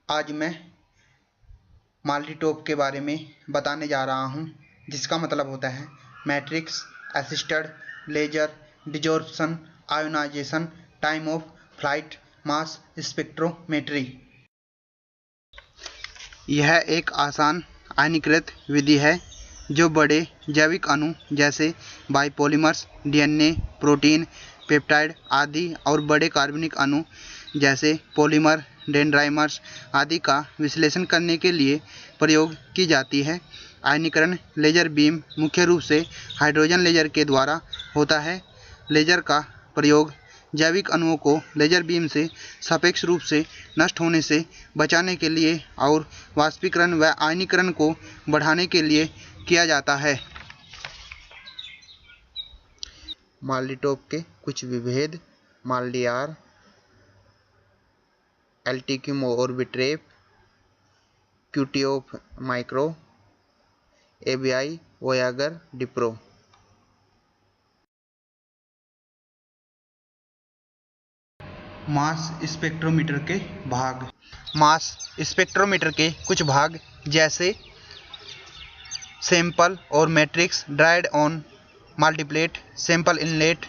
आज मैं माल्टीटोप के बारे में बताने जा रहा हूँ, जिसका मतलब होता है matrix assisted laser desorption ionisation time of flight mass spectrometry. यह एक आसान आयनीकृत विधि है जो बड़े जैविक अणु जैसे बायोपॉलिमर्स, डीएनए, प्रोटीन, पेप्टाइड आदि और बड़े कार्बनिक अणु जैसे पॉलीमर, डेंड्राइमर्स आदि का विश्लेषण करने के लिए प्रयोग की जाती है। आयनीकरण लेजर बीम मुख्य रूप से हाइड्रोजन लेजर के द्वारा होता है। लेजर का प्रयोग जैविक अणुओं को लेजर बीम से सापेक्ष रूप से नष्ट होने से बचाने के लिए और वाष्पीकरण व आयनीकरण को बढ़ाने के लिए किया जाता है। माल्टीटोप के कुछ विभेद: माल्डीआर, एल्टिक्यूम ऑर्बिट्रेप, क्यूटियोप माइक्रो, एबीआई वोयागर डिप्रो। मास स्पेक्ट्रोमीटर के भाग। मास स्पेक्ट्रोमीटर के कुछ भाग जैसे सैंपल और matrix, dried on multiplate, sample inlet,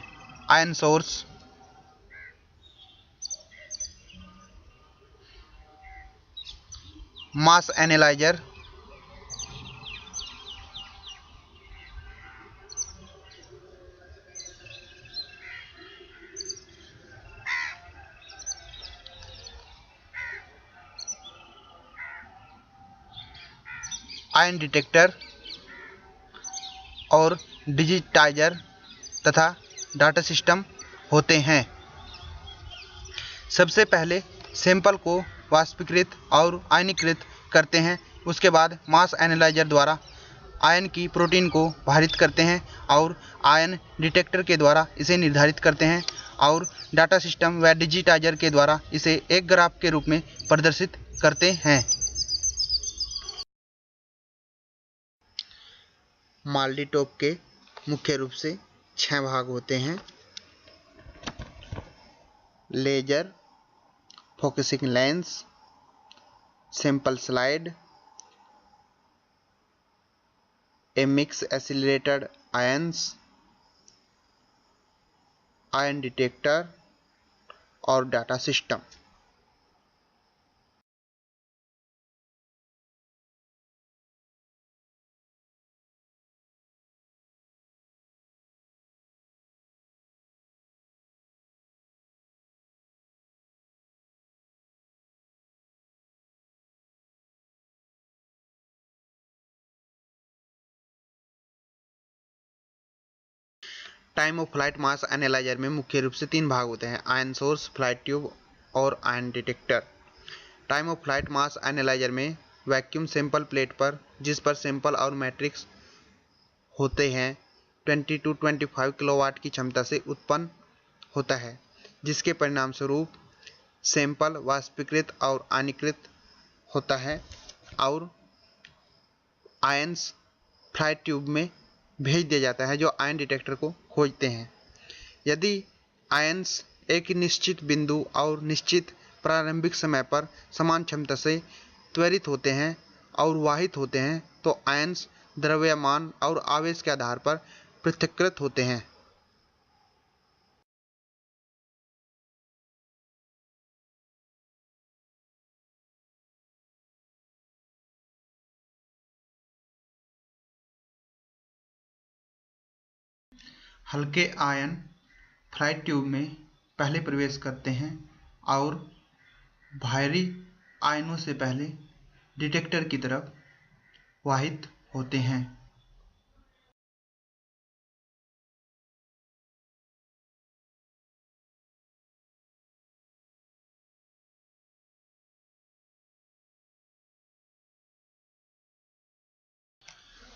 ion source. Mass analyser, ion detector और डिजिटाइजर तथा डाटा सिस्टम होते हैं। सबसे पहले सैंपल को वाष्पीकृत और आयनीकृत करते हैं। उसके बाद मास एनालाइजर द्वारा आयन की प्रोटीन को भारित करते हैं और आयन डिटेक्टर के द्वारा इसे निर्धारित करते हैं और डाटा सिस्टम व डिजिटाइजर के द्वारा इसे एक ग्राफ के रूप में प्रदर्शित करते हैं। माल्टीटोप के मुख्य रूप से 6 भाग होते हैं: laser, focusing lens, sample slide, a mix accelerated ions, ion detector और data system. Time of flight mass analyser में मुख्य रूप से 3 भाग होते हैं: आयन सोर्स, फ्लाइट ट्यूब और ion detector. Time of flight mass analyser में वैक्यूम सैंपल प्लेट पर, जिस पर सैंपल और मैट्रिक्स होते हैं, 20 to 25 किलोवाट की क्षमता से उत्पन्न होता है, जिसके परिणाम स्वरूप सैंपल वाष्पीकृत और आयनीकृत होता है और आयन्स फ्लाइट ट्यूब में भेज दिया जाता है, जो आयन डिटेक्टर को खोजते हैं। यदि आयन्स एक निश्चित बिंदु और निश्चित प्रारंभिक समय पर समान क्षमता से त्वरित होते हैं और वाहित होते हैं, तो आयन्स द्रव्यमान और आवेश के आधार पर पृथक्कृत होते हैं। हल्के आयन फ्लाइट ट्यूब में पहले प्रवेश करते हैं और भारी आयनों से पहले डिटेक्टर की तरफ वाहित होते हैं।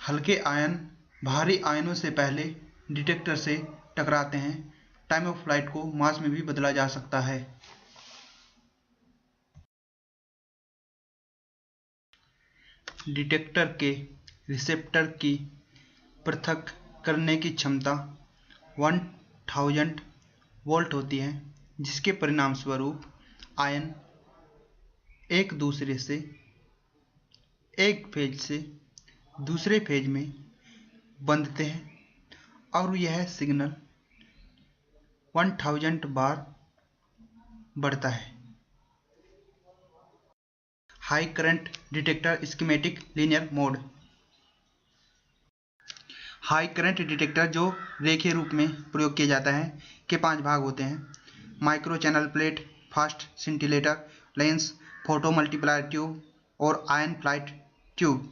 हल्के आयन भारी आयनों से पहले डिटेक्टर से टकराते हैं। टाइम ऑफ फ्लाइट को मास में भी बदला जा सकता है। डिटेक्टर के रिसेप्टर की पृथक करने की क्षमता 1000 वोल्ट होती है, जिसके परिणामस्वरूप आयन एक दूसरे से एक फेज से दूसरे फेज में बंधते हैं और यह सिग्नल 1000 बार बढ़ता है। High current detector schematic linear mode. High current detector जो रेखीय रूप में प्रयोग किया जाता है के 5 भाग होते हैं: micro channel plate, fast scintillator, lens, photo multiplier tube और ion flight tube.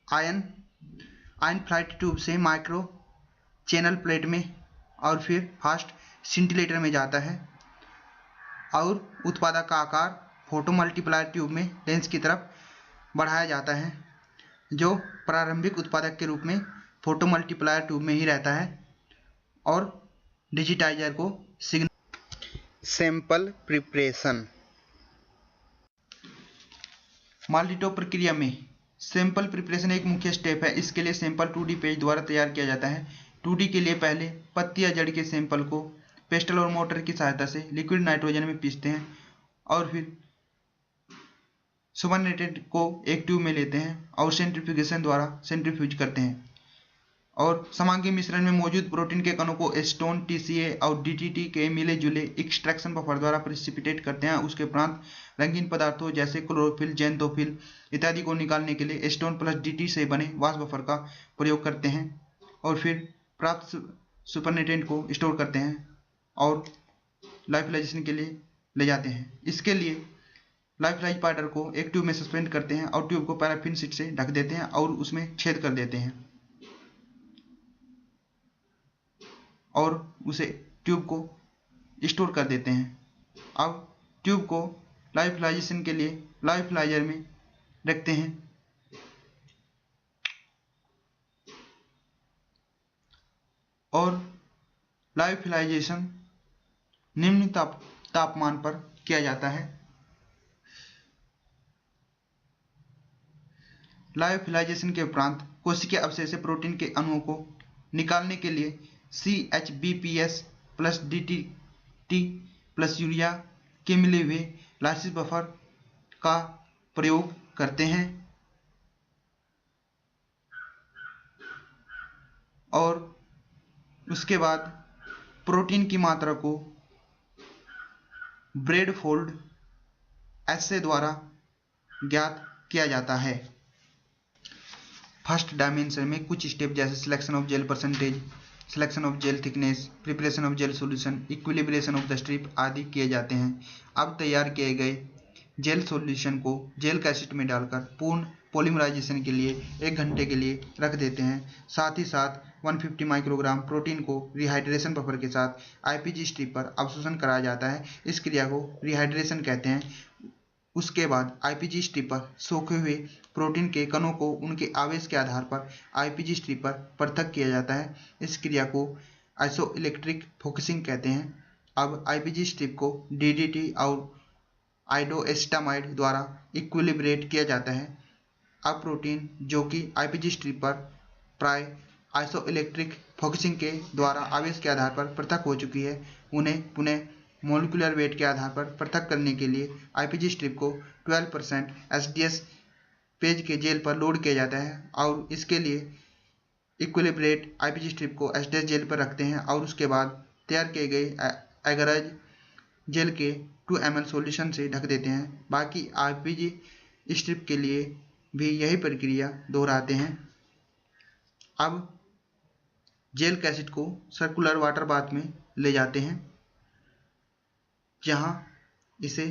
Ion flight tube से माइक्रो चैनल प्लेट में और फिर फास्ट सिंटिलेटर में जाता है और उत्पादक का आकार फोटो मल्टीप्लायर ट्यूब में लेंस की तरफ बढ़ाया जाता है, जो प्रारंभिक उत्पादक के रूप में फोटो मल्टीप्लायर ट्यूब में ही रहता है और डिजिटाइजर को सिग्नल। Sample preparation. माल्टीटॉप प्रक्रिया में सैंपल प्रिपरेशन एक मुख्य स्टेप है। इसके लिए सैंपल 2D पेज द्वारा तैयार किया जाता है। 2D के लिए पहले पत्ती या जड़ के सैंपल को पेस्टल और मोटर की सहायता से लिक्विड नाइट्रोजन में पीसते हैं और फिर सुपरनेटेड को एक ट्यूब में लेते हैं और सेंट्रीफ्यूगेशन द्वारा सेंट्रीफ्यूज करते हैं और समांगी मिश्रण में मौजूद प्रोटीन के कणों को एस्टोन, TCA और DTT के मिले जुले एक्सट्रैक्शन बफर द्वारा प्रेसिपिटेट करते हैं। उसके उपरांत रंगीन पदार्थों जैसे क्लोरोफिल, ज़ैंथोफिल इत्यादि को निकालने के लिए एस्टोन प्लस DT से बने वाष्प बफर का प्रयोग करते हैं और फिर प्राप्त सुपरनेटेंट को स्टोर करते हैं और लाइफलाइजेशन के लिए ले जाते हैं। इसके लिए लाइफलाइज पाउडर को एक ट्यूब में सस्पेंड करते हैं और ट्यूब को पैराफिन शीट से ढक देते हैं और उसमें छेद कर देते हैं और उसे ट्यूब को स्टोर कर देते हैं। अब ट्यूब को लाइफलाइजेशन के लिए लाइफलाइजर में रखते हैं और लाइफलाइजेशन निम्न तापमान पर किया जाता है। लाइफलाइजेशन के उपरांत कोशिकीय अवशेष से प्रोटीन के अणुओं को निकालने के लिए CHBPS plus DTT plus urea के मिले हुए लाइसिस बफर का प्रयोग करते हैं और उसके बाद प्रोटीन की मात्रा को ब्रेडफोल्ड एस्से द्वारा ज्ञात किया जाता है। फर्स्ट डायमेंशन में कुछ स्टेप जैसे selection of gel percentage, selection of gel thickness, preparation of gel solution, equilibration of the strip आदि किए जाते हैं। अब तैयार किए गए जेल सॉल्यूशन को जेल कैसेट में डालकर पूर्ण पॉलीमराइजेशन के लिए 1 घंटे के लिए रख देते हैं। साथ ही साथ 150 माइक्रोग्राम प्रोटीन को रिहाइड्रेशन बफर के साथ IPG स्ट्रिप पर अवशोषण कराया जाता है। इस क्रिया को रिहाइड्रेशन कहते हैं। उसके बाद IPG स्ट्रिप पर सोखे हुए प्रोटीन के कणों को उनके आवेश के आधार पर IPG स्ट्रिप पर पृथक किया जाता है। इस क्रिया को आइसोइलेक्ट्रिक फोकसिंग कहते हैं। अब IPG स्ट्रिप को DDT और आइडोएस्टामाइड द्वारा इक्विलिब्रेट किया जाता है। अब प्रोटीन जो कि IPG स्ट्रिप पर प्राय आइसोइलेक्ट्रिक फोकसिंग के द्वारा आवेश के आधार पर पृथक हो चुकी है, उन्हें पुनः मोलिकुलर वेट के आधार पर पृथक करने के लिए IPG स्ट्रिप को 12% SDS पेज के जेल पर लोड किया जाता है और इसके लिए इक्विलिब्रेट IPG स्ट्रिप को SDS जेल पर रखते हैं और उसके बाद तैयार किए गए एगराइज जेल के 2 ml सॉल्यूशन से ढक देते हैं। बाकी IPG स्ट्रिप के लिए भी यही प्रक्रिया दोहराते हैं। अब जेल कैसेट को सर्कुलर वाटर बाथ में ले जाते हैं जहां इसे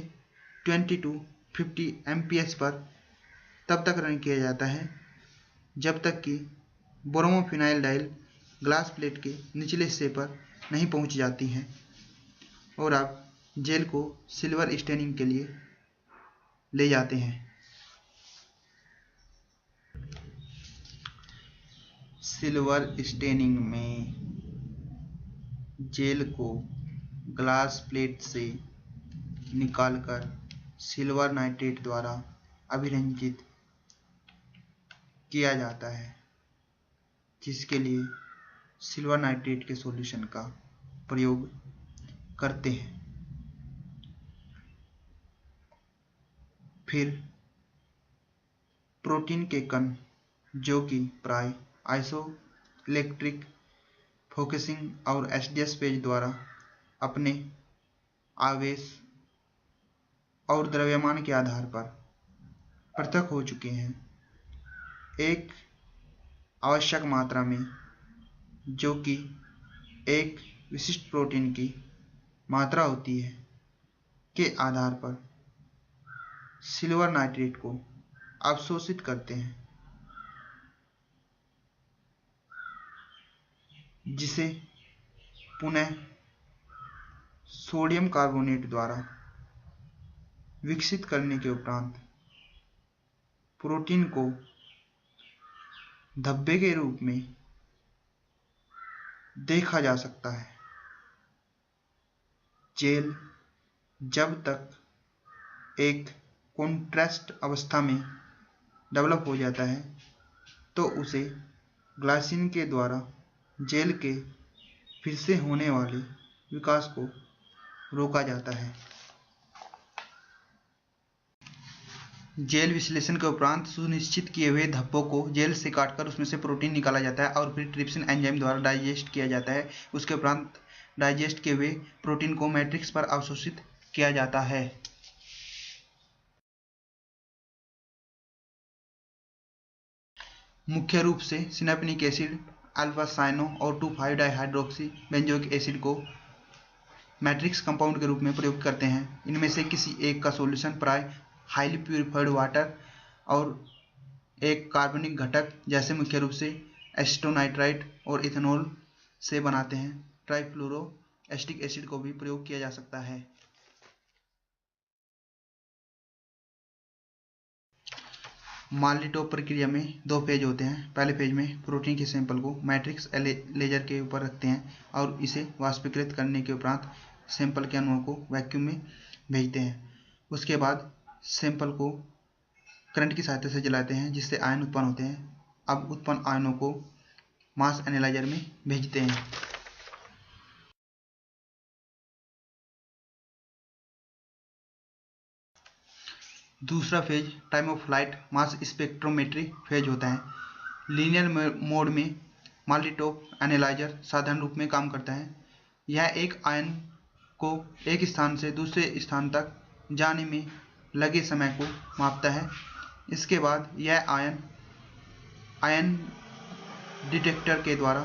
20 to 50 MPH पर तब तक रन किया जाता है जब तक कि ब्रोमोफिनाइल डाइल ग्लास प्लेट के निचले हिस्से पर नहीं पहुंच जाती है और आप जेल को सिल्वर स्टेनिंग के लिए ले जाते हैं। सिल्वर स्टेनिंग में जेल को ग्लास प्लेट से निकालकर सिल्वर नाइट्रेट द्वारा अभिरंजित किया जाता है, जिसके लिए सिल्वर नाइट्रेट के सॉल्यूशन का प्रयोग करते हैं। फिर प्रोटीन के कण जो कि प्राय आइसोइलेक्ट्रिक फोकसिंग और एसडीएस पेज द्वारा अपने आवेश और द्रव्यमान के आधार पर पृथक हो चुके हैं, एक आवश्यक मात्रा में, जो कि एक विशिष्ट प्रोटीन की मात्रा होती है, के आधार पर सिल्वर नाइट्रेट को अवशोषित करते हैं, जिसे पुनः सोडियम कार्बोनेट द्वारा विकसित करने के उपरांत प्रोटीन को धब्बे के रूप में देखा जा सकता है। जेल जब तक एक कॉन्ट्रास्ट अवस्था में डेवलप हो जाता है तो उसे ग्लाइसिन के द्वारा जेल के फिर से होने वाले विकास को रोका जाता है। जेल विश्लेषण के उपरांत सुनिश्चित किए हुए धब्बों को जेल से काटकर उसमें से प्रोटीन निकाला जाता है और फिर ट्रिप्सिन एंजाइम द्वारा डाइजेस्ट किया जाता है। उसके उपरांत डाइजेस्ट किए हुए प्रोटीन को मैट्रिक्स पर अवशोषित किया जाता है। मुख्य रूप से सिनाप्रिक एसिड, अल्फा साइनो और 2,5 डाइहाइड्रोक्सी बेंजोइक एसिड को मैट्रिक्स कंपाउंड के रूप में प्रयोग करते हैं। इनमें से किसी एक का सॉल्यूशन प्राय हाईली प्यूरिफाइड वाटर और एक कार्बनिक घटक जैसे मुख्य रूप से एसिटोनाइट्राइट और इथेनॉल से बनाते हैं। ट्राइफ्लोरो एसिटिक एसिड को भी प्रयोग किया जा सकता है। मार्ली-टॉप प्रक्रिया में 2 फेज होते हैं। पहले फेज में प्रोटीन के सैंपल को मैट्रिक्स लेजर के ऊपर रखते हैं और इसे वाष्पीकृत करने के उपरांत सैंपल के अणुओं को वैक्यूम में भेजते हैं। उसके बाद सैंपल को करंट की सहायता से जलाते हैं, जिससे आयन उत्पन्न होते हैं। अब उत्पन्न आयनों को मास एनालाइजर में भेजते हैं। दूसरा phase time of flight mass spectrometry phase होता है। लीनियर मोड में मार्ली-टॉप एनालाइजर साधारण रूप में काम करता है। यह एक आयन को एक स्थान से दूसरे स्थान तक जाने में लगे समय को मापता है। इसके बाद यह आयन डिटेक्टर के द्वारा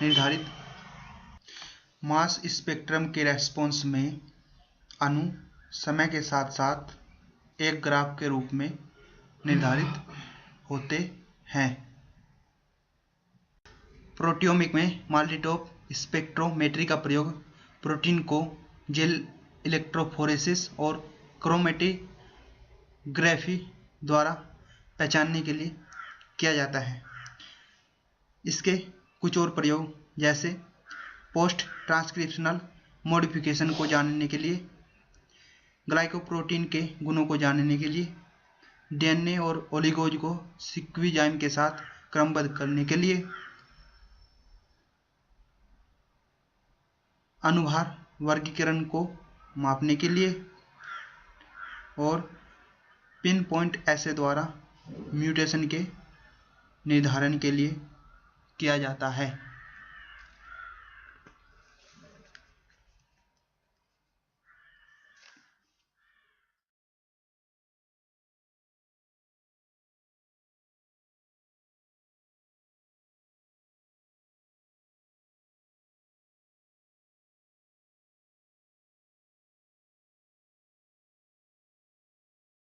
निर्धारित मास स्पेक्ट्रम के रेस्पॉन्स में अणु समय के साथ साथ एक ग्राफ के रूप में निर्धारित होते हैं। प्रोटियोमिक में मार्ली-टॉप स्पेक्ट्रोमेट्री का प्रयोग प्रोटीन को जेल इलेक्ट्रोफोरेसिस और क्रोमेटोग्राफी द्वारा पहचानने के लिए किया जाता है। इसके कुछ और प्रयोग जैसे पोस्ट ट्रांसक्रिप्शनल मॉडिफिकेशन को जानने के लिए, ग्लाइकोप्रोटीन के गुणों को जानने के लिए, डीएनए और ओलिगोज को सीक्वेंजाइम के साथ क्रमबद्ध करने के लिए, अनुभार वर्गीकरण को मापने के लिए और पिन पॉइंट एसे द्वारा म्यूटेशन के निर्धारण के लिए किया जाता है।